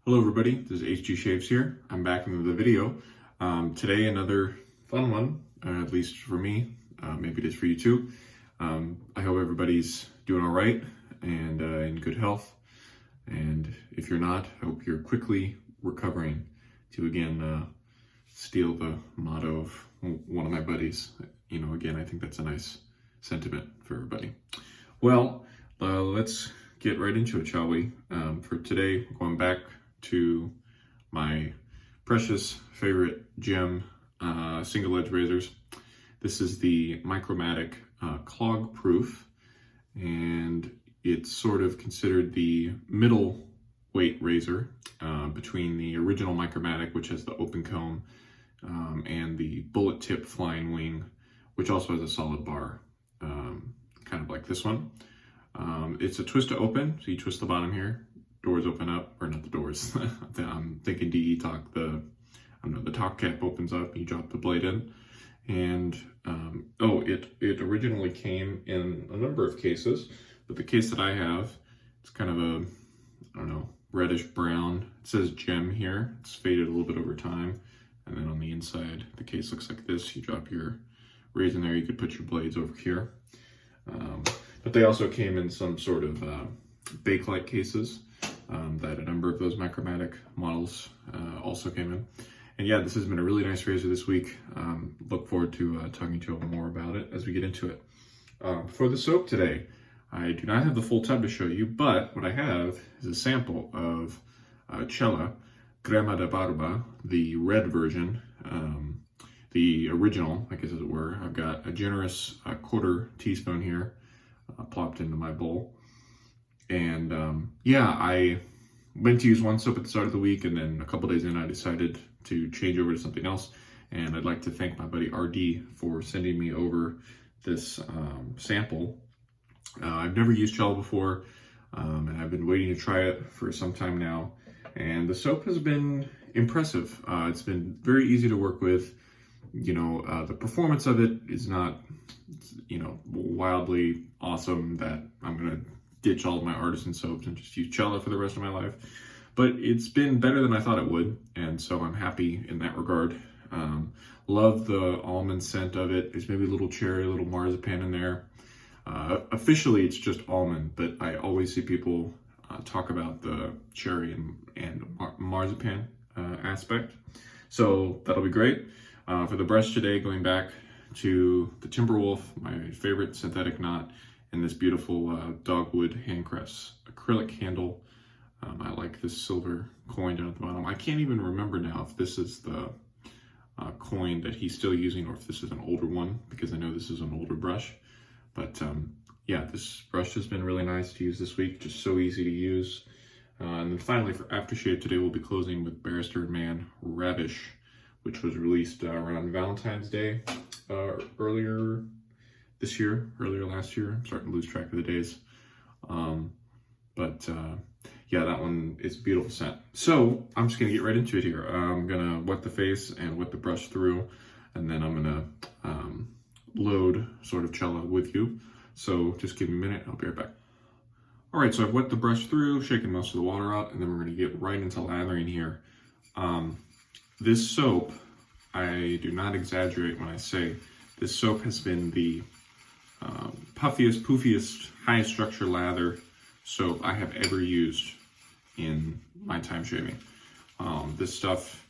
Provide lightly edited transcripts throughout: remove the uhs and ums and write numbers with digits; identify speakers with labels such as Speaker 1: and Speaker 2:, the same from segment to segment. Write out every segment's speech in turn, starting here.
Speaker 1: Hello everybody, this is HG Shaves here. I'm back into the video. Today another fun one, at least for me, maybe it is for you too. I hope everybody's doing all right and in good health. And if you're not, I hope you're quickly recovering to again steal the motto of one of my buddies. You know, again, I think that's a nice sentiment for everybody. Well, let's get right into it, shall we? For today, we're going back to my precious favorite gem single edge razors. This is the Micromatic Clog-Pruf, and it's sort of considered the middle weight razor between the original Micromatic, which has the open comb, and the bullet tip flying wing, which also has a solid bar, kind of like this one. It's a twist to open, so you twist the bottom here, doors open up, or not the doors, I'm thinking DE talk, the top cap opens up, you drop the blade in, and it originally came in a number of cases, but the case that I have, it's kind of a, I don't know, reddish brown. It says gem here, it's faded a little bit over time, and then on the inside, the case looks like this. You drop your razor in there, you could put your blades over here. But they also came in some sort of Bakelite cases that a number of those Micromatic models also came in. And yeah, this has been a really nice razor this week. Look forward to talking to you more about it as we get into it. For the soap today, I do not have the full tub to show you, but what I have is a sample of Cella, Crema Da Barba, the red version, the original, I guess as it were. I've got a generous quarter teaspoon here plopped into my bowl. And yeah, I went to use one soap at the start of the week, and then a couple days in I decided to change over to something else. And I'd like to thank my buddy RD for sending me over this sample. I've never used Cella before, and I've been waiting to try it for some time now. And the soap has been impressive. It's been very easy to work with. You know, the performance of it is not, you know, wildly awesome that I'm going to ditch all of my artisan soaps and just use Cella for the rest of my life. But it's been better than I thought it would, and so I'm happy in that regard. Love the almond scent of it. There's maybe a little cherry, a little marzipan in there. Officially, it's just almond, but I always see people talk about the cherry and marzipan aspect. So that'll be great. For the brush today, going back to the Timberwolf, my favorite synthetic knot, and this beautiful Dogwood Handcrafts acrylic handle. I like this silver coin down at the bottom. I can't even remember now if this is the coin that he's still using or if this is an older one, because I know this is an older brush. But yeah, this brush has been really nice to use this week, just so easy to use. And then finally for Aftershave today, we'll be closing with Barrister and Mann Ravish, which was released around Valentine's Day earlier last year. I'm starting to lose track of the days. Yeah, that one is a beautiful scent. So I'm just gonna get right into it here. I'm gonna wet the face and wet the brush through, and then I'm gonna load sort of Cella with you. So just give me a minute, I'll be right back. All right, so I've wet the brush through, shaken most of the water out, and then we're gonna get right into lathering here. This soap, I do not exaggerate when I say this soap has been the puffiest, poofiest, highest structure lather soap I have ever used in my time shaving. This stuff,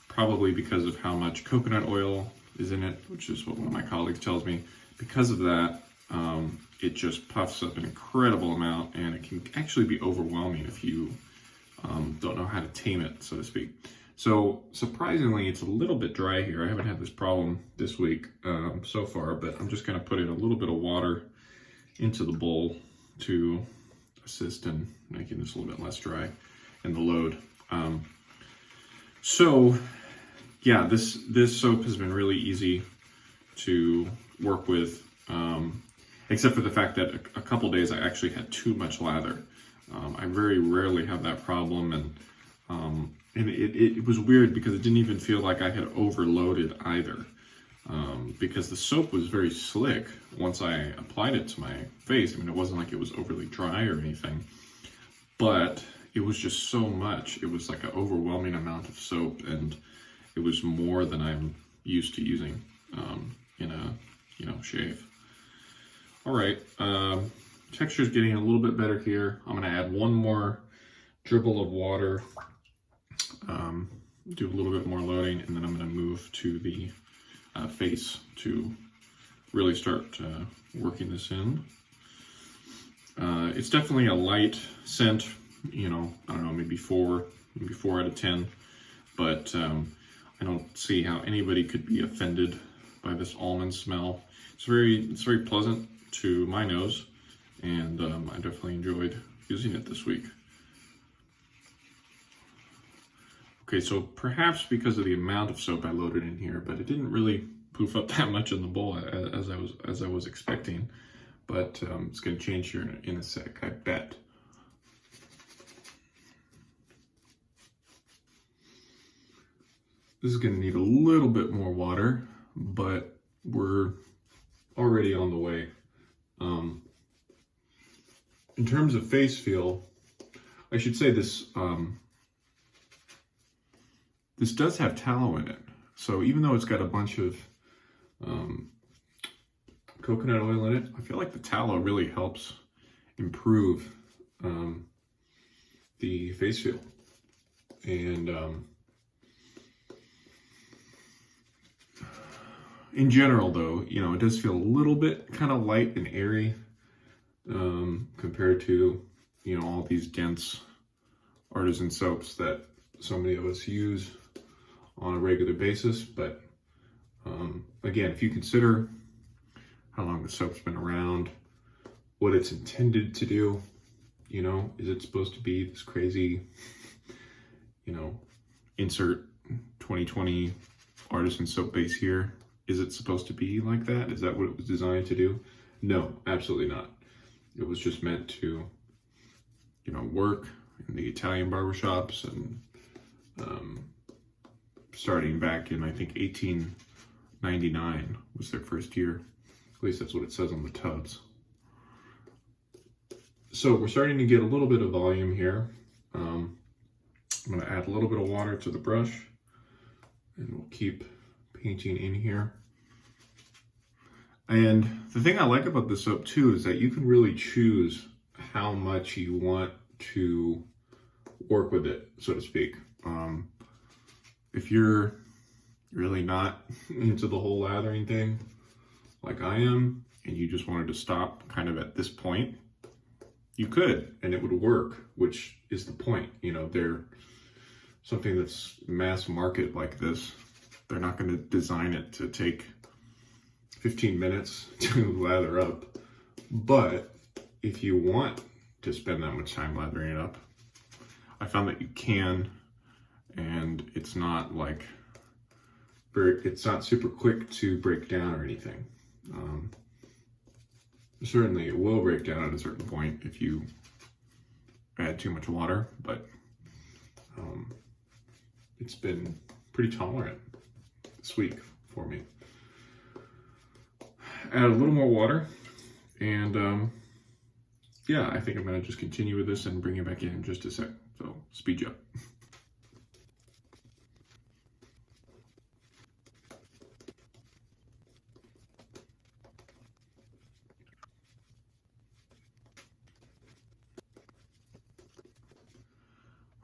Speaker 1: probably because of how much coconut oil is in it, which is what one of my colleagues tells me, because of that, it just puffs up an incredible amount, and it can actually be overwhelming if you don't know how to tame it, so to speak. So surprisingly, it's a little bit dry here. I haven't had this problem this week so far, but I'm just going to put in a little bit of water into the bowl to assist in making this a little bit less dry in the load. So yeah, this soap has been really easy to work with, except for the fact that a couple days I actually had too much lather. I very rarely have that problem, and it was weird because it didn't even feel like I had overloaded either, because the soap was very slick once I applied it to my face. I mean, it wasn't like it was overly dry or anything, but it was just so much. It was like an overwhelming amount of soap, and it was more than I'm used to using in a, shave. All right, texture's getting a little bit better here. I'm gonna add one more dribble of water, do a little bit more loading, and then I'm gonna move to the face to really start working this in. It's definitely a light scent, I don't know, maybe 4 out of 10, but I don't see how anybody could be offended by this almond smell. It's very pleasant to my nose, and I definitely enjoyed using it this week. Okay, so perhaps because of the amount of soap I loaded in here, but it didn't really poof up that much in the bowl as I was expecting. But it's going to change here in a sec, I bet. This is going to need a little bit more water, but we're already on the way. In terms of face feel, I should say this this does have tallow in it. So even though it's got a bunch of coconut oil in it, I feel like the tallow really helps improve the face feel. And in general though, it does feel a little bit kind of light and airy compared to, all these dense artisan soaps that so many of us use on a regular basis. But again, if you consider how long the soap's been around, what it's intended to do, is it supposed to be this crazy, insert 2020 artisan soap base here? Is it supposed to be like that? Is that what it was designed to do? No, absolutely not. It was just meant to, work in the Italian barbershops, and starting back in, I think, 1899 was their first year. At least that's what it says on the tubs. So we're starting to get a little bit of volume here. I'm going to add a little bit of water to the brush, and we'll keep painting in here. And the thing I like about this soap too is that you can really choose how much you want to work with it, so to speak. If you're really not into the whole lathering thing like I am, and you just wanted to stop kind of at this point, you could, and it would work, which is the point. They're something that's mass market like this. They're not going to design it to take 15 minutes to lather up. But if you want to spend that much time lathering it up, I found that you can, and it's not it's not super quick to break down or anything. Certainly it will break down at a certain point if you add too much water, but it's been pretty tolerant this week for me. Add a little more water, and yeah, I think I'm going to just continue with this and bring it back in just a sec. So speed you up.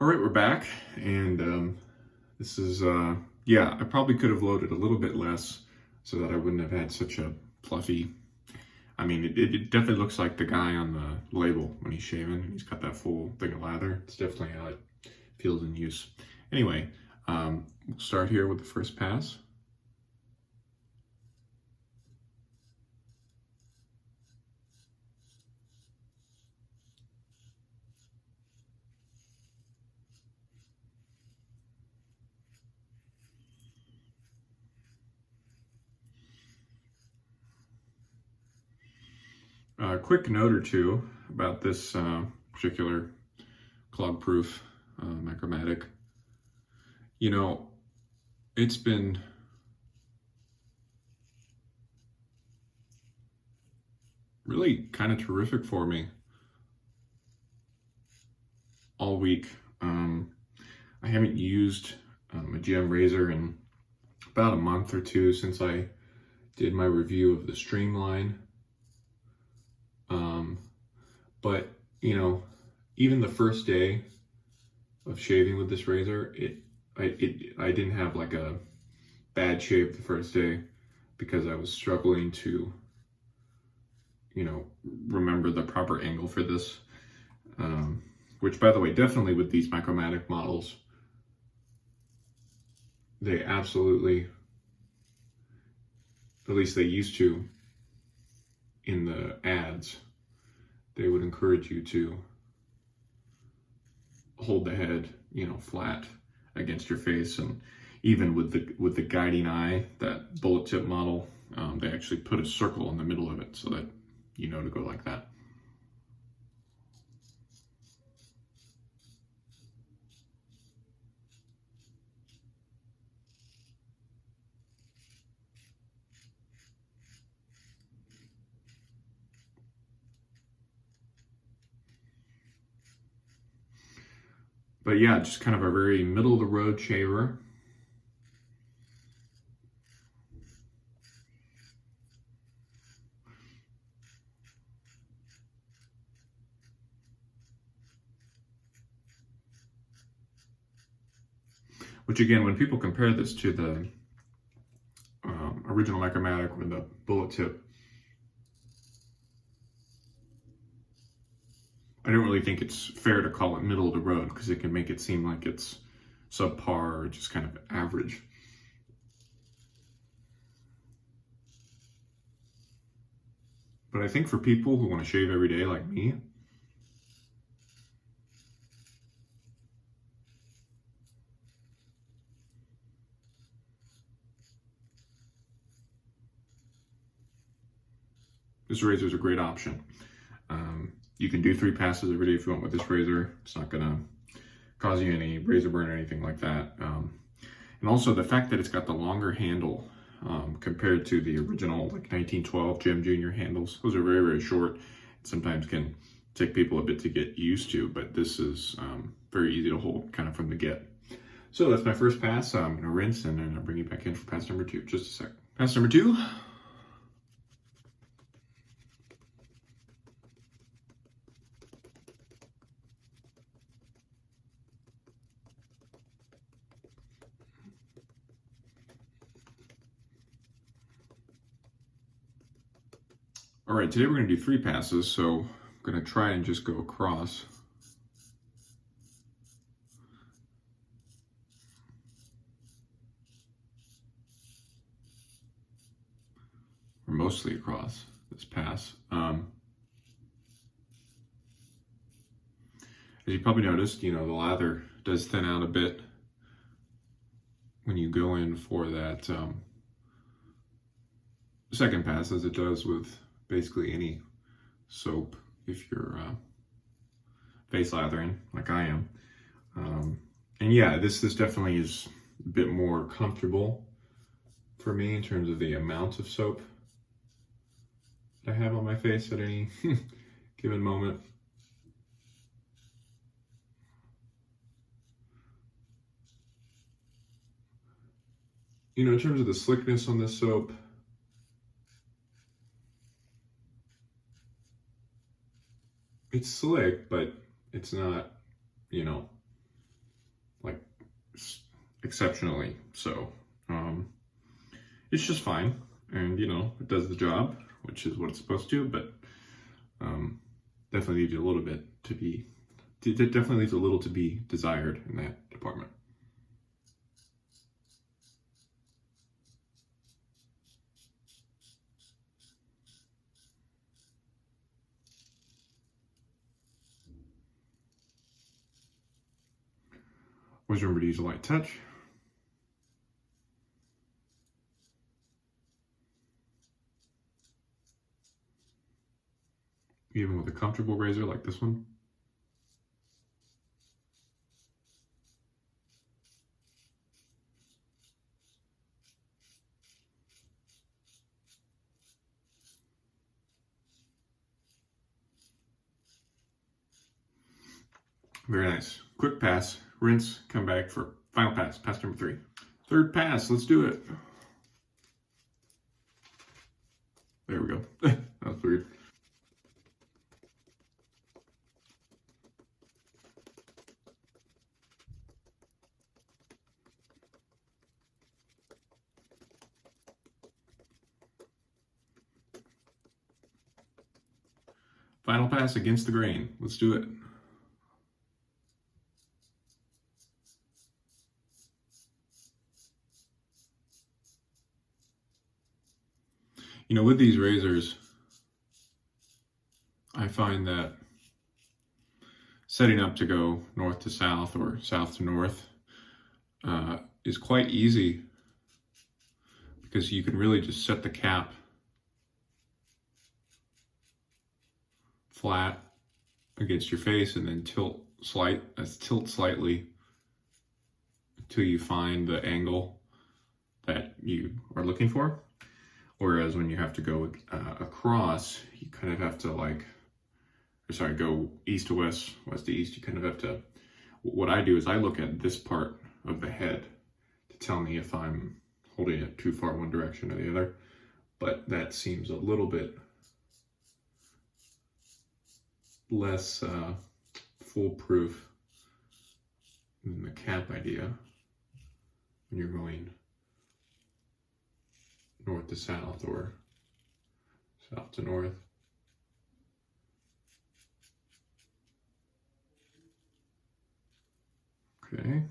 Speaker 1: All right, we're back, and this is, yeah, I probably could have loaded a little bit less so that I wouldn't have had such a fluffy, I mean, it definitely looks like the guy on the label when he's shaving. He's got that full thing of lather. It's definitely how it feels in use. Anyway, we'll start here with the first pass. Quick note or two about this particular Clog-Pruf Micromatic. It's been really kind of terrific for me all week. I haven't used a GM razor in about a month or two since I did my review of the Streamline. But you know, even the first day of shaving with this razor, I didn't have like a bad shave the first day because I was struggling to, you know, remember the proper angle for this. Which, by the way, definitely with these Micromatic models, they absolutely, at least they used to in the ads, they would encourage you to hold the head, you know, flat against your face. And even with the guiding eye, that bullet tip model, they actually put a circle in the middle of it so that you know to go like that. But yeah, just kind of a very middle of the road shaver. Which again, when people compare this to the original Micromatic with the bullet tip, I don't really think it's fair to call it middle of the road because it can make it seem like it's subpar or just kind of average. But I think for people who want to shave every day like me, this razor is a great option. You can do 3 passes every day if you want with this razor. It's not gonna cause you any razor burn or anything like that. And also the fact that it's got the longer handle compared to the original like 1912 Gem Junior handles. Those are very, very short. Sometimes can take people a bit to get used to, but this is very easy to hold kind of from the get. So that's my first pass. I'm gonna rinse and then I'll bring you back in for pass number 2. Just a sec. Pass number 2. All right, today we're gonna do 3 passes, so I'm gonna try and just go across. Or mostly across this pass. As you probably noticed, you know, the lather does thin out a bit when you go in for that second pass, as it does with basically any soap if you're face lathering like I am. And yeah, this definitely is a bit more comfortable for me in terms of the amount of soap that I have on my face at any given moment. You know, in terms of the slickness on this soap, it's slick, but it's not, you know, like exceptionally so. It's just fine, and you know, it does the job, which is what it's supposed to, but definitely leaves a little bit to be, it definitely leaves a little to be desired in that department. Always remember to use a light touch. Even with a comfortable razor like this one. Very nice. Quick pass, rinse, come back for final pass, pass number 3. Third pass, let's do it. There we go. That was weird. Final pass against the grain. Let's do it. You know, with these razors, I find that setting up to go north to south or south to north is quite easy, because you can really just set the cap flat against your face and then tilt slightly until you find the angle that you are looking for. Whereas when you have to go across, you kind of have to go east to west, west to east. You kind of have to, what I do is I look at this part of the head to tell me if I'm holding it too far one direction or the other. But that seems a little bit less foolproof than the cap idea when you're going north to south or south to north. Okay.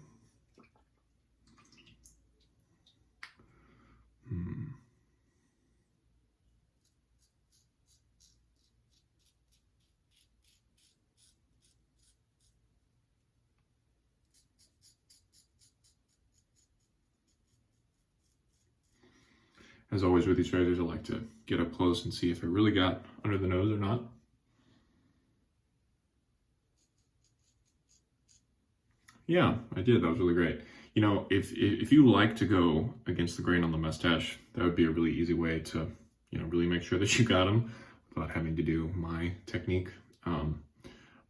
Speaker 1: As always with these razors, I like to get up close and see if it really got under the nose or not. Yeah, I did. That was really great. You know, if you like to go against the grain on the mustache, that would be a really easy way to, you know, really make sure that you got them without having to do my technique.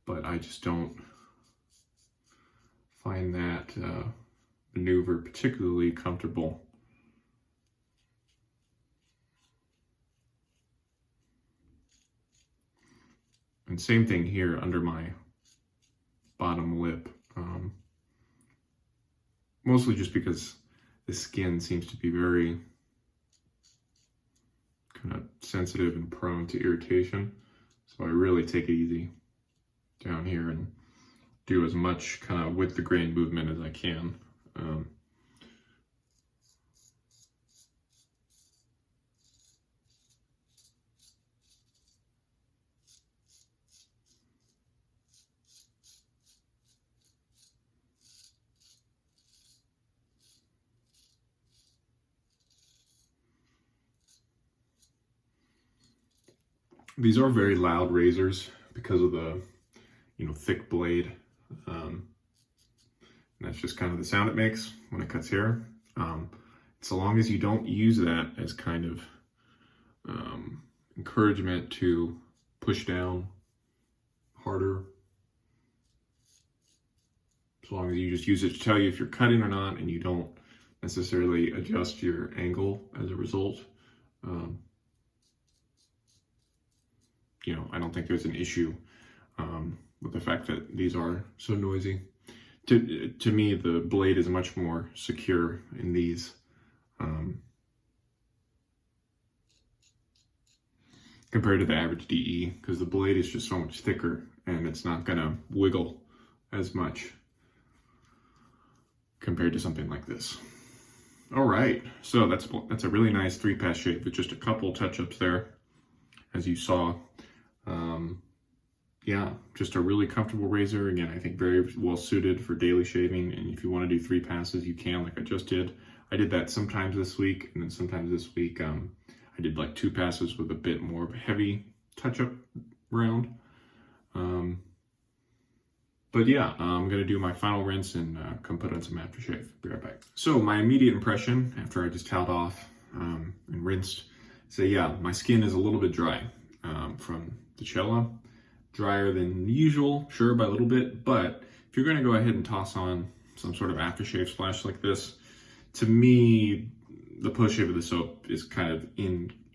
Speaker 1: But I just don't find that maneuver particularly comfortable. And same thing here under my bottom lip. Mostly just because the skin seems to be very kind of sensitive and prone to irritation. So I really take it easy down here and do as much kind of with the grain movement as I can. These are very loud razors because of the, you know, thick blade. And that's just kind of the sound it makes when it cuts hair. So long as you don't use that as kind of encouragement to push down harder, so long as you just use it to tell you if you're cutting or not, and you don't necessarily adjust your angle as a result, you know, I don't think there's an issue with the fact that these are so noisy. To me, the blade is much more secure in these compared to the average DE, because the blade is just so much thicker and it's not gonna wiggle as much compared to something like this. All right, so that's a really nice 3-pass shave with just a couple touch-ups there, as you saw. Yeah, just a really comfortable razor. Again, I think very well suited for daily shaving. And if you want to do 3 passes, you can, like I just did. I did that sometimes this week, and then sometimes this week I did like 2 passes with a bit more of a heavy touch-up round. But yeah, I'm gonna do my final rinse and come put on some aftershave. Be right back. So my immediate impression after I just toweled off and rinsed, so yeah, my skin is a little bit dry from the Cella. Drier than usual, sure, by a little bit, but if you're going to go ahead and toss on some sort of aftershave splash like this, to me, the push-shave of the soap is kind of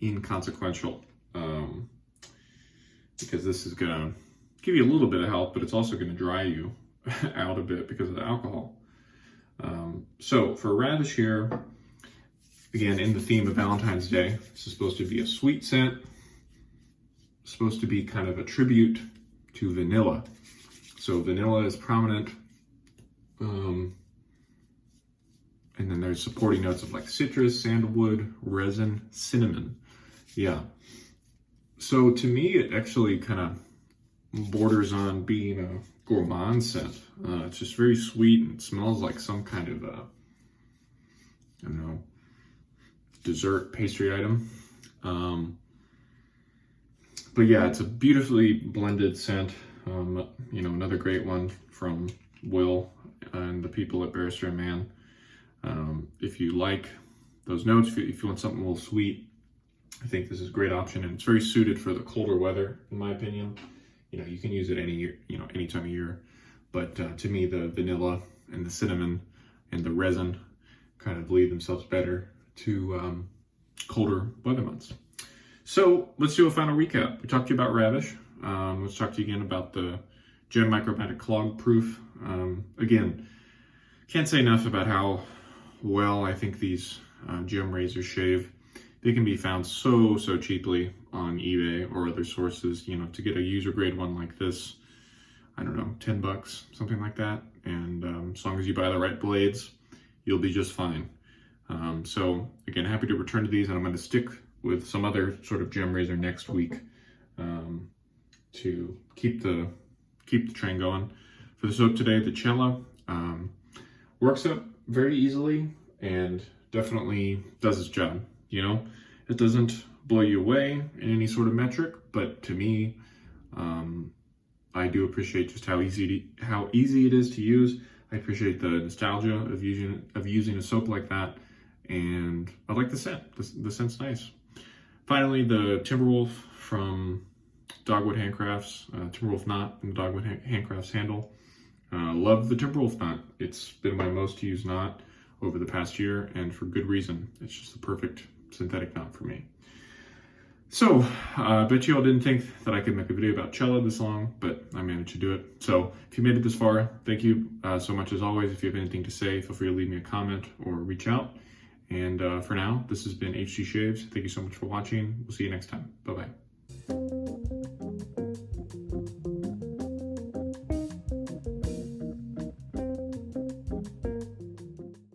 Speaker 1: inconsequential, because this is going to give you a little bit of help, but it's also going to dry you out a bit because of the alcohol. So for Ravish here, again, in the theme of Valentine's Day, this is supposed to be a sweet scent, supposed to be kind of a tribute to vanilla. So vanilla is prominent, and then there's supporting notes of like citrus, sandalwood, resin, cinnamon. Yeah. So to me, it actually kind of borders on being a gourmand scent. It's just very sweet and it smells like some kind of, I don't know, dessert pastry item. But yeah, it's a beautifully blended scent. You know, another great one from Will and the people at Barrister and Mann. If you like those notes, if you want something a little sweet, I think this is a great option, and it's very suited for the colder weather, in my opinion. You know, you can use it any time of year, but to me, the vanilla and the cinnamon and the resin kind of lead themselves better to colder weather months. So let's do a final recap. We talked to you about Ravish. Let's talk to you again about the Gem Micromatic Clog-Pruf. Again, can't say enough about how well I think these gem razors shave. They can be found so cheaply on eBay or other sources. You know, to get a user grade one like this, I don't know, 10 bucks, something like that. And as long as you buy the right blades, you'll be just fine. So again, happy to return to these, and I'm going to stick with some other sort of gem razor next week to keep the train going. For the soap today, the Cella works up very easily and definitely does its job. You know, it doesn't blow you away in any sort of metric, but to me, I do appreciate just how easy it is to use. I appreciate the nostalgia of using a soap like that, and I like the scent. The scent's nice. Finally, the Timberwolf from Dogwood Handcrafts, Timberwolf knot and Dogwood Handcrafts handle. Love the Timberwolf knot. It's been my most used knot over the past year, and for good reason. It's just the perfect synthetic knot for me. So, I bet you all didn't think that I could make a video about Cella this long, but I managed to do it. So, if you made it this far, thank you so much as always. If you have anything to say, feel free to leave me a comment or reach out. And for now, this has been HG Shaves. Thank you so much for watching. We'll see you next time. Bye-bye.